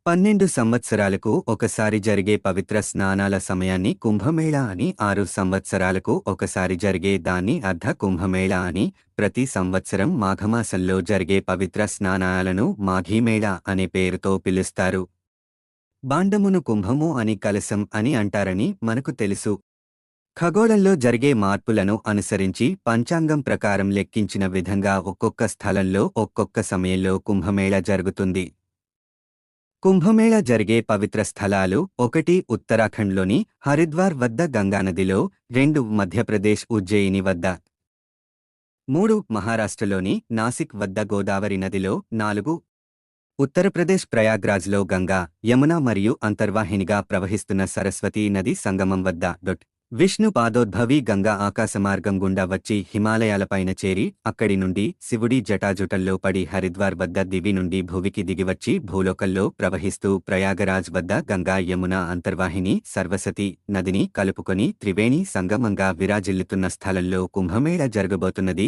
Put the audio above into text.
12 సంవత్సరాలకు ఒకసారి జరిగే పవిత్ర స్నానాల సమయాన్ని కుంభమేళా అని, 6 సంవత్సరాలకు ఒకసారి జరిగే దాన్ని అర్ధ కుంభమేళా అని, ప్రతి సంవత్సరం మాఘమాసంలో జరిగే పవిత్ర స్నానాలను మాఘీమేళా అనే పేరుతో పిలుస్తారు. బాండమును కుంభము అని, కలశం అని అంటారని మనకు తెలుసు. ఖగోళంలో జరిగే మార్పులను అనుసరించి పంచాంగం ప్రకారం లెక్కించిన విధంగా ఒక్కొక్క స్థలంలో ఒక్కొక్క సమయంలో కుంభమేళా జరుగుతుంది. కుంభమేళా జరిగే పవిత్ర స్థలాలు: 1 ఉత్తరాఖండ్లోని హరిద్వార్ వద్ద గంగానదిలో, 2 మధ్యప్రదేశ్ ఉజ్జయిని వద్ద, 3 మహారాష్ట్రలోని నాసిక్ వద్ద గోదావరి నదిలో, 4 ఉత్తరప్రదేశ్ ప్రయాగ్రాజ్లో గంగా, యమున మరియు అంతర్వాహినిగా ప్రవహిస్తున్న సరస్వతీ నది సంగమం వద్ద. విష్ణు పాదోద్భవి గంగా ఆకాశమార్గం గుండా వచ్చి హిమాలయాలపైన చేరి అక్కడి నుండి శివుడి జటాజుటంలో పడి హరిద్వార్ వద్ద దివి నుండి భువికి దిగివచ్చి భూలోకంలో ప్రవహిస్తూ ప్రయాగరాజ్ వద్ద గంగా, యమున అంతర్వాహిని సరస్వతీ నదిని కలుపుకొని త్రివేణి సంగమంగా విరాజిల్లుతున్న స్థలంలో కుంభమేళా జరగబోతున్నది.